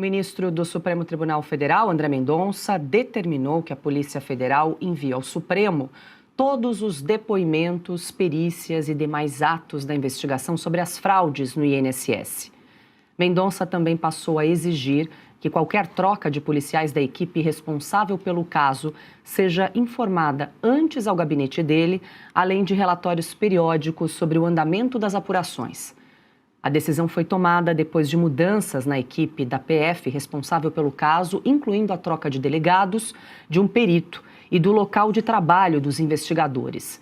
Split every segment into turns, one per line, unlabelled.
ministro do Supremo Tribunal Federal, André Mendonça, determinou que a Polícia Federal envie ao Supremo todos os depoimentos, perícias e demais atos da investigação sobre as fraudes no INSS. Mendonça também passou a exigir que qualquer troca de policiais da equipe responsável pelo caso seja informada antes ao gabinete dele, além de relatórios periódicos sobre o andamento das apurações. A decisão foi tomada depois de mudanças na equipe da PF responsável pelo caso, incluindo a troca de delegados, de um perito e do local de trabalho dos investigadores.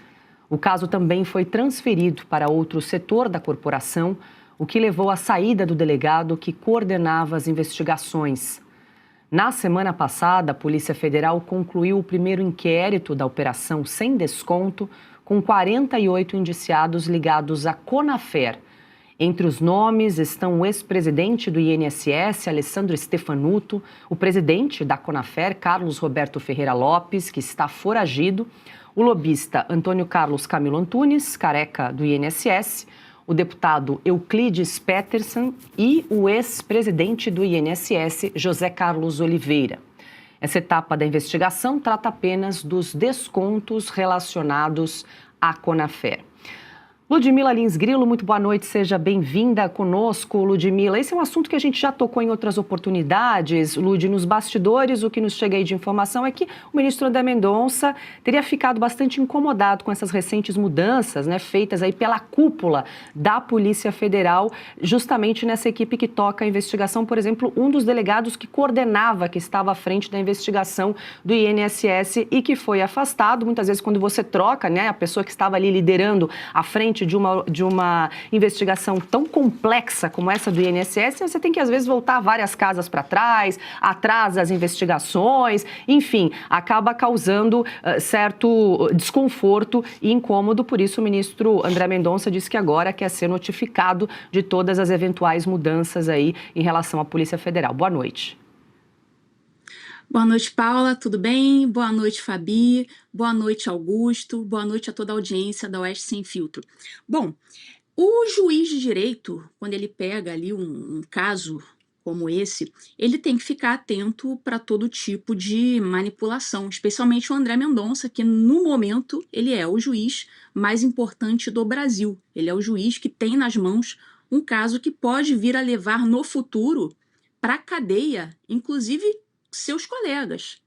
O caso também foi transferido para outro setor da corporação, o que levou à saída do delegado que coordenava as investigações. Na semana passada, a Polícia Federal concluiu o primeiro inquérito da Operação Sem Desconto, com 48 indiciados ligados à Conafer. Entre os nomes estão o ex-presidente do INSS, Alessandro Stefanuto, o presidente da Conafer, Carlos Roberto Ferreira Lopes, que está foragido, o lobista Antônio Carlos Camilo Antunes, careca do INSS, o deputado Euclides Peterson e o ex-presidente do INSS, José Carlos Oliveira. Essa etapa da investigação trata apenas dos descontos relacionados à Conafer. Ludmila Lins Grilo, muito boa noite, seja bem-vinda conosco, Ludmila. Esse é um assunto que a gente já tocou em outras oportunidades, Lud, nos bastidores. O que nos chega aí de informação é que o ministro André Mendonça teria ficado bastante incomodado com essas recentes mudanças, feitas aí pela cúpula da Polícia Federal, justamente nessa equipe que toca a investigação. Por exemplo, um dos delegados que coordenava, que estava à frente da investigação do INSS e que foi afastado. Muitas vezes, quando você troca, a pessoa que estava ali liderando à frente de uma investigação tão complexa como essa do INSS, você tem que, às vezes, voltar várias casas para trás, atrasa as investigações, enfim, acaba causando certo desconforto e incômodo. Por isso, o ministro André Mendonça disse que agora quer ser notificado de todas as eventuais mudanças aí em relação à Polícia Federal. Boa noite.
Boa noite, Paula, tudo bem? Boa noite, Fabi. Boa noite, Augusto. Boa noite a toda a audiência da Oeste Sem Filtro. Bom, o juiz de direito, quando ele pega ali um caso como esse, ele tem que ficar atento para todo tipo de manipulação, especialmente o André Mendonça, que no momento ele é o juiz mais importante do Brasil. Ele é o juiz que tem nas mãos um caso que pode vir a levar no futuro para a cadeia, inclusive seus colegas.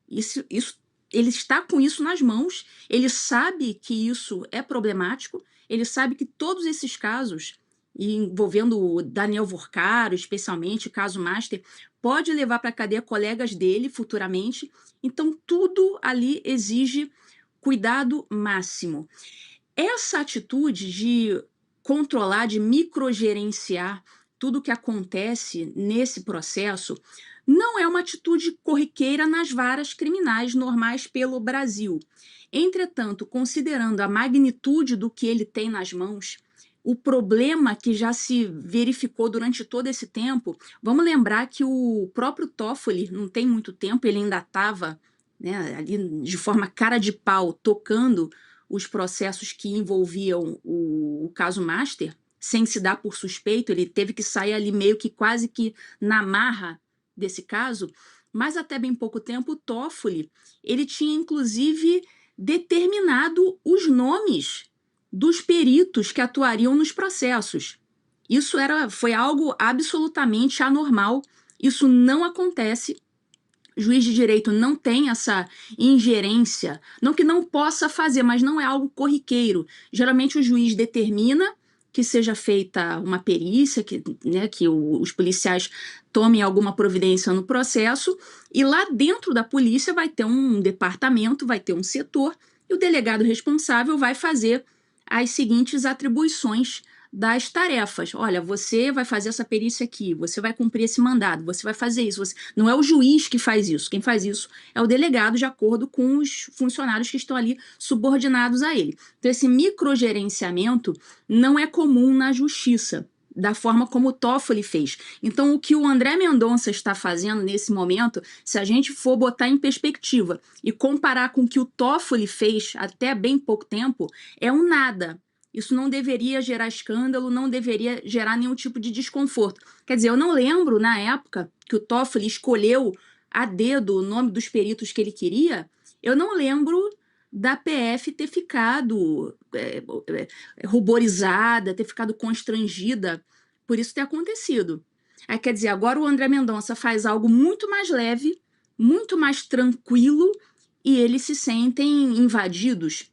Ele está com isso nas mãos, ele sabe que isso é problemático, ele sabe que todos esses casos, envolvendo o Daniel Vorcaro, especialmente o caso Master, pode levar para a cadeia colegas dele futuramente. Então, tudo ali exige cuidado máximo. Essa atitude de controlar, de microgerenciar tudo o que acontece nesse processo não é uma atitude corriqueira nas varas criminais normais pelo Brasil. Entretanto, considerando a magnitude do que ele tem nas mãos, o problema que já se verificou durante todo esse tempo, vamos lembrar que o próprio Toffoli, não tem muito tempo, ele ainda estava ali de forma cara de pau, tocando os processos que envolviam o caso Master, sem se dar por suspeito, ele teve que sair ali meio que quase que na marra desse caso, mas até bem pouco tempo o Toffoli, ele tinha inclusive determinado os nomes dos peritos que atuariam nos processos. Isso foi algo absolutamente anormal, isso não acontece. O juiz de direito não tem essa ingerência, não que não possa fazer, mas não é algo corriqueiro. Geralmente o juiz determina que seja feita uma perícia, que os policiais tomem alguma providência no processo, e lá dentro da polícia vai ter um departamento, vai ter um setor, e o delegado responsável vai fazer as seguintes atribuições das tarefas. Olha, você vai fazer essa perícia aqui, você vai cumprir esse mandado, você vai fazer isso. Não é o juiz que faz isso, quem faz isso é o delegado, de acordo com os funcionários que estão ali subordinados a ele. Então, esse microgerenciamento não é comum na justiça, da forma como o Toffoli fez. Então, o que o André Mendonça está fazendo nesse momento, se a gente for botar em perspectiva e comparar com o que o Toffoli fez até bem pouco tempo, é um nada. Isso não deveria gerar escândalo, não deveria gerar nenhum tipo de desconforto. Quer dizer, eu não lembro, na época, que o Toffoli escolheu a dedo o nome dos peritos que ele queria, eu não lembro da PF ter ficado ruborizada, ter ficado constrangida por isso ter acontecido. Aí, quer dizer, agora o André Mendonça faz algo muito mais leve, muito mais tranquilo, e eles se sentem invadidos.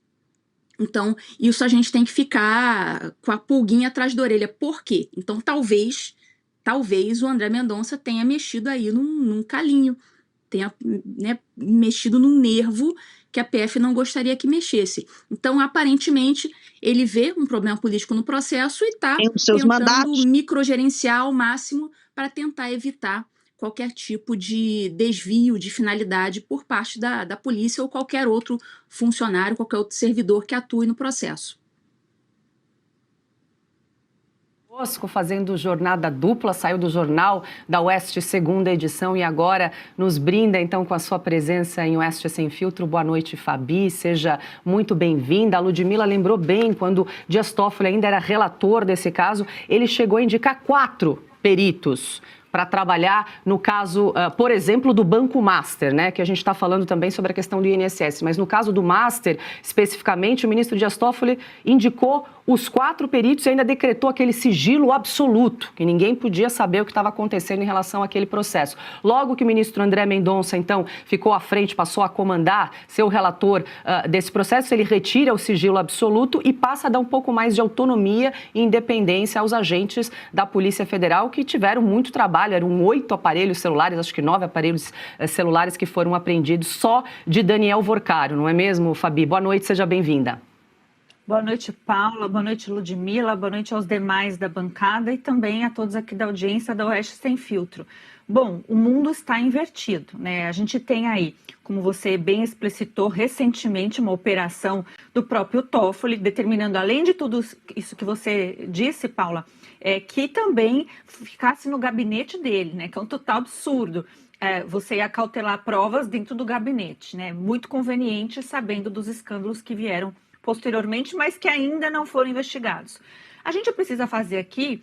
Então, isso a gente tem que ficar com a pulguinha atrás da orelha. Por quê? Então, talvez o André Mendonça tenha mexido aí num calinho, tenha, né, mexido num nervo que a PF não gostaria que mexesse. Então, aparentemente, ele vê um problema político no processo e está
Tem os seus
tentando
mandatos.
microgerenciar ao máximo para tentar evitar qualquer tipo de desvio de finalidade por parte da polícia ou qualquer outro funcionário, qualquer outro servidor que atue no processo.
Bosco fazendo jornada dupla, saiu do Jornal da Oeste, segunda edição, e agora nos brinda então com a sua presença em Oeste Sem Filtro. Boa noite, Fabi, seja muito bem-vinda. A Ludmila lembrou bem, quando Dias Toffoli ainda era relator desse caso, ele chegou a indicar 4 peritos para trabalhar no caso, por exemplo, do Banco Master, né, que a gente está falando também sobre a questão do INSS, mas no caso do Master, especificamente, o ministro Dias Toffoli indicou os 4 peritos e ainda decretou aquele sigilo absoluto, que ninguém podia saber o que estava acontecendo em relação àquele processo. Logo que o ministro André Mendonça, então, ficou à frente, passou a comandar, ser o relator desse processo, ele retira o sigilo absoluto e passa a dar um pouco mais de autonomia e independência aos agentes da Polícia Federal, que tiveram muito trabalho. Eram 8 aparelhos celulares, acho que 9 aparelhos celulares que foram apreendidos só de Daniel Vorcaro, não é mesmo, Fabi? Boa noite, seja bem-vinda.
Boa noite, Paula. Boa noite, Ludmila. Boa noite aos demais da bancada e também a todos aqui da audiência da Oeste Sem Filtro. Bom, o mundo está invertido, né? A gente tem aí, como você bem explicitou recentemente, uma operação do próprio Toffoli, determinando, além de tudo isso que você disse, Paula, que também ficasse no gabinete dele, né? Que é um total absurdo. Você ia cautelar provas dentro do gabinete, né? Muito conveniente, sabendo dos escândalos que vieram posteriormente, mas que ainda não foram investigados. A gente precisa fazer aqui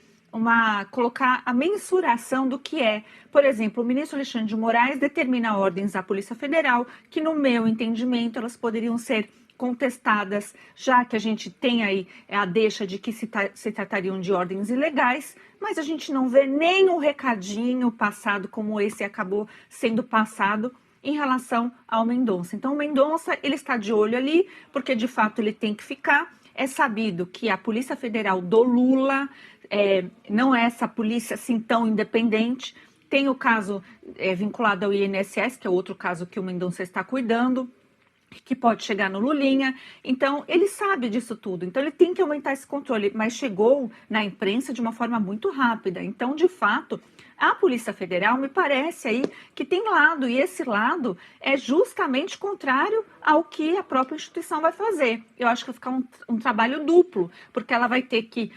colocar a mensuração do que é. Por exemplo, o ministro Alexandre de Moraes determina ordens à Polícia Federal que, no meu entendimento, elas poderiam ser contestadas, já que a gente tem aí a deixa de que se tratariam de ordens ilegais, mas a gente não vê nem um recadinho passado como esse acabou sendo passado em relação ao Mendonça. Então, o Mendonça, ele está de olho ali, porque de fato ele tem que ficar. É sabido que a Polícia Federal do Lula não é essa polícia assim tão independente. Tem o caso vinculado ao INSS, que é outro caso que o Mendonça está cuidando, que pode chegar no Lulinha. Então, ele sabe disso tudo. Então, ele tem que aumentar esse controle, mas chegou na imprensa de uma forma muito rápida. Então, de fato, a Polícia Federal me parece aí que tem lado, e esse lado é justamente contrário ao que a própria instituição vai fazer. Eu acho que vai ficar um trabalho duplo, porque ela vai ter que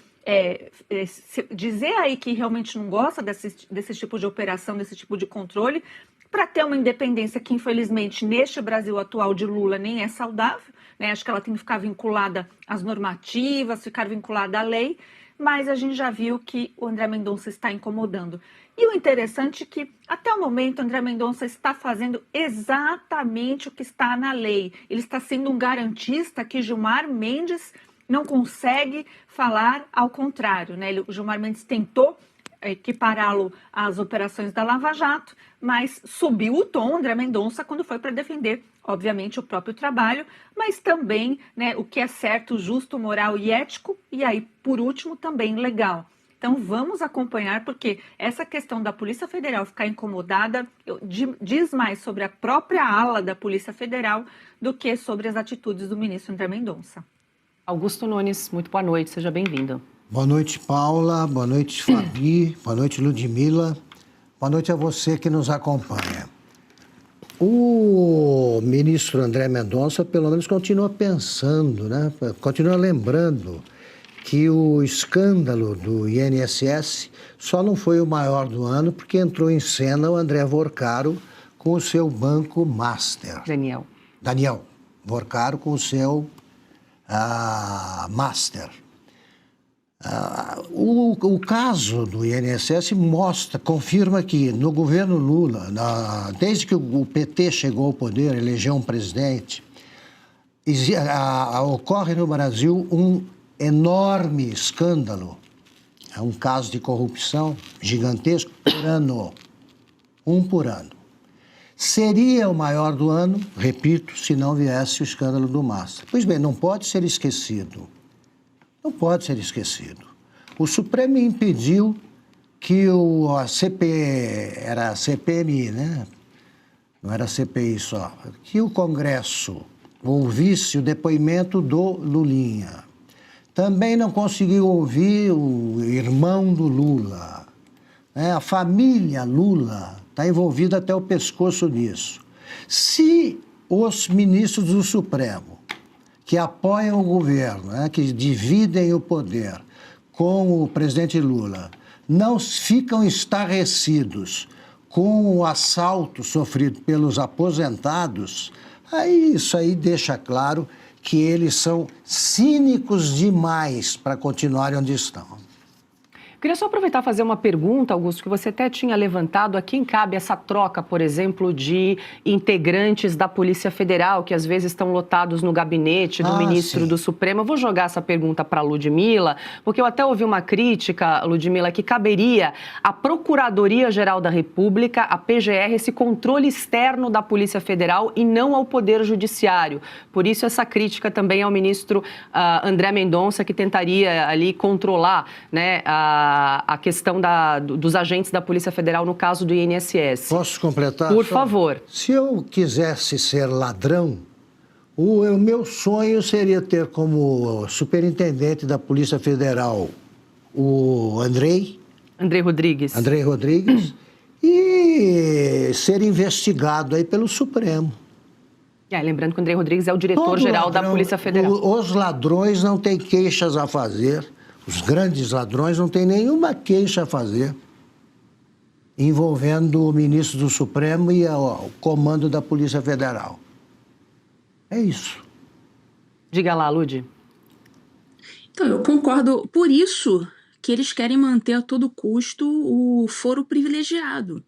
dizer aí que realmente não gosta desse tipo de operação, desse tipo de controle, para ter uma independência que, infelizmente, neste Brasil atual de Lula nem é saudável, né? Acho que ela tem que ficar vinculada às normativas, ficar vinculada à lei, mas a gente já viu que o André Mendonça está incomodando. E o interessante é que, até o momento, o André Mendonça está fazendo exatamente o que está na lei. Ele está sendo um garantista que Gilmar Mendes não consegue falar ao contrário, né? O Gilmar Mendes tentou equipará-lo às operações da Lava Jato, mas subiu o tom André Mendonça quando foi para defender, obviamente, o próprio trabalho, mas também, né, o que é certo, justo, moral e ético, e aí, por último, também legal. Então, vamos acompanhar, porque essa questão da Polícia Federal ficar incomodada diz mais sobre a própria ala da Polícia Federal do que sobre as atitudes do ministro André Mendonça.
Augusto Nunes, muito boa noite, seja bem-vindo.
Boa noite, Paula. Boa noite, Fabi. Boa noite, Ludmila. Boa noite a você que nos acompanha. O ministro André Mendonça, pelo menos, continua pensando, né? Continua lembrando que o escândalo do INSS só não foi o maior do ano porque entrou em cena o André Vorcaro com o seu Banco Master.
Daniel
Vorcaro com o seu Master. O caso do INSS confirma que no governo Lula, desde que o PT chegou ao poder, elegeu um presidente, ocorre no Brasil um enorme escândalo, é um caso de corrupção gigantesco por ano, um por ano. Seria o maior do ano, repito, se não viesse o escândalo do Massa. Pois bem, não pode ser esquecido. Não pode ser esquecido. O Supremo impediu que a era a CPMI, né? Não era a CPI só. Que o Congresso ouvisse o depoimento do Lulinha. Também não conseguiu ouvir o irmão do Lula. A família Lula está envolvida até o pescoço nisso. Se os ministros do Supremo, que apoiam o governo, que dividem o poder com o presidente Lula, não ficam estarrecidos com o assalto sofrido pelos aposentados, isso aí deixa claro que eles são cínicos demais para continuarem onde estão.
Queria só aproveitar e fazer uma pergunta, Augusto, que você até tinha levantado. A quem cabe essa troca, por exemplo, de integrantes da Polícia Federal, que às vezes estão lotados no gabinete do ministro do Supremo? Eu vou jogar essa pergunta para a Ludmila, porque eu até ouvi uma crítica, Ludmila, que caberia à Procuradoria-Geral da República, a PGR, esse controle externo da Polícia Federal e não ao Poder Judiciário. Por isso, essa crítica também ao ministro André Mendonça, que tentaria ali controlar, né, a questão dos agentes da Polícia Federal no caso do INSS.
Posso completar?
Por favor.
Se eu quisesse ser ladrão, o meu sonho seria ter como superintendente da Polícia Federal o Andrei Rodrigues e ser investigado aí pelo Supremo.
Lembrando que o André Rodrigues é o diretor-geral da Polícia Federal.
Os ladrões não têm queixas a fazer. Os grandes ladrões não têm nenhuma queixa a fazer envolvendo o ministro do Supremo e o comando da Polícia Federal. É isso.
Diga lá, Ludi.
Então, eu concordo. Por isso que eles querem manter a todo custo o foro privilegiado.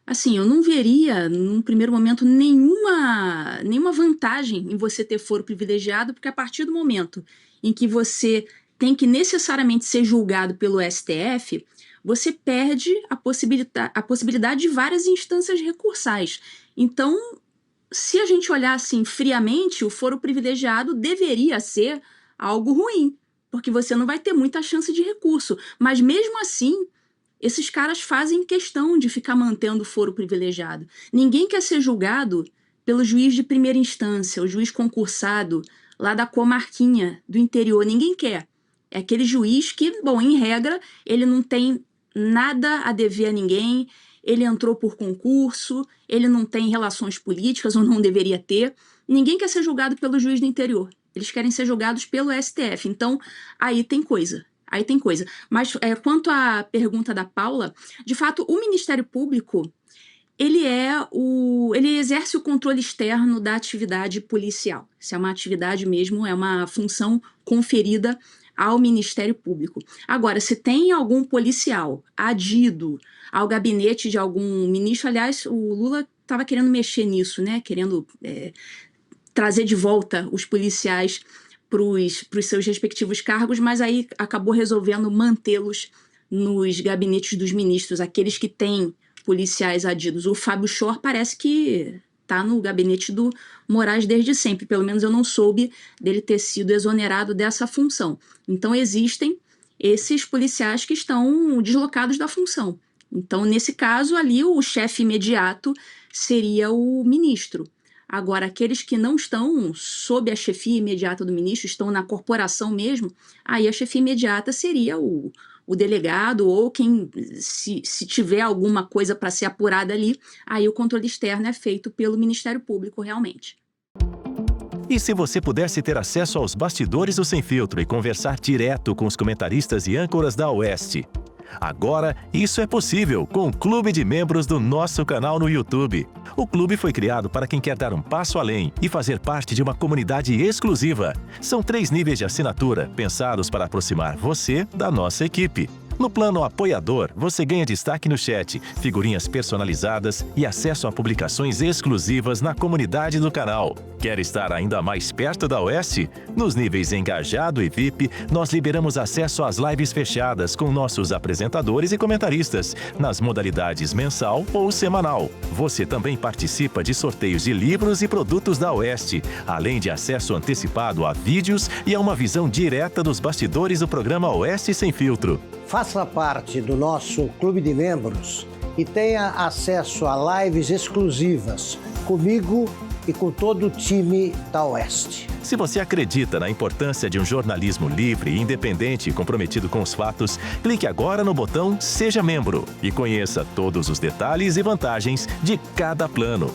Assim, eu não veria, num primeiro momento, nenhuma vantagem em você ter foro privilegiado, porque a partir do momento em que você tem que necessariamente ser julgado pelo STF, você perde a possibilidade de várias instâncias recursais. Então, se a gente olhar assim friamente, o foro privilegiado deveria ser algo ruim, porque você não vai ter muita chance de recurso. Mas mesmo assim, esses caras fazem questão de ficar mantendo o foro privilegiado. Ninguém quer ser julgado pelo juiz de primeira instância, o juiz concursado lá da comarquinha do interior. Ninguém quer. É aquele juiz que, bom, em regra, ele não tem nada a dever a ninguém, ele entrou por concurso, ele não tem relações políticas ou não deveria ter. Ninguém quer ser julgado pelo juiz do interior. Eles querem ser julgados pelo STF. Então, aí tem coisa. Mas quanto à pergunta da Paula, de fato, o Ministério Público, ele exerce o controle externo da atividade policial. Isso é uma atividade mesmo, é uma função conferida ao Ministério Público. Agora, se tem algum policial adido ao gabinete de algum ministro, aliás, o Lula estava querendo mexer nisso, né? Querendo trazer de volta os policiais para os seus respectivos cargos, mas aí acabou resolvendo mantê-los nos gabinetes dos ministros, aqueles que têm policiais adidos. O Fábio Chor parece que está no gabinete do Moraes desde sempre, pelo menos eu não soube dele ter sido exonerado dessa função. Então existem esses policiais que estão deslocados da função. Então, nesse caso ali, o chefe imediato seria o ministro. Agora, aqueles que não estão sob a chefia imediata do ministro, estão na corporação mesmo, aí a chefia imediata seria o delegado ou quem, se tiver alguma coisa para ser apurada ali, aí o controle externo é feito pelo Ministério Público realmente.
E se você pudesse ter acesso aos bastidores do Sem Filtro e conversar direto com os comentaristas e âncoras da Oeste? Agora, isso é possível com o Clube de Membros do nosso canal no YouTube. O clube foi criado para quem quer dar um passo além e fazer parte de uma comunidade exclusiva. São 3 níveis de assinatura, pensados para aproximar você da nossa equipe. No plano apoiador, você ganha destaque no chat, figurinhas personalizadas e acesso a publicações exclusivas na comunidade do canal. Quer estar ainda mais perto da Oeste? Nos níveis Engajado e VIP, nós liberamos acesso às lives fechadas com nossos apresentadores e comentaristas, nas modalidades mensal ou semanal. Você também participa de sorteios de livros e produtos da Oeste, além de acesso antecipado a vídeos e a uma visão direta dos bastidores do programa Oeste Sem Filtro.
Faça parte do nosso clube de membros e tenha acesso a lives exclusivas comigo e com todo o time da Oeste.
Se você acredita na importância de um jornalismo livre, independente e comprometido com os fatos, clique agora no botão Seja Membro e conheça todos os detalhes e vantagens de cada plano.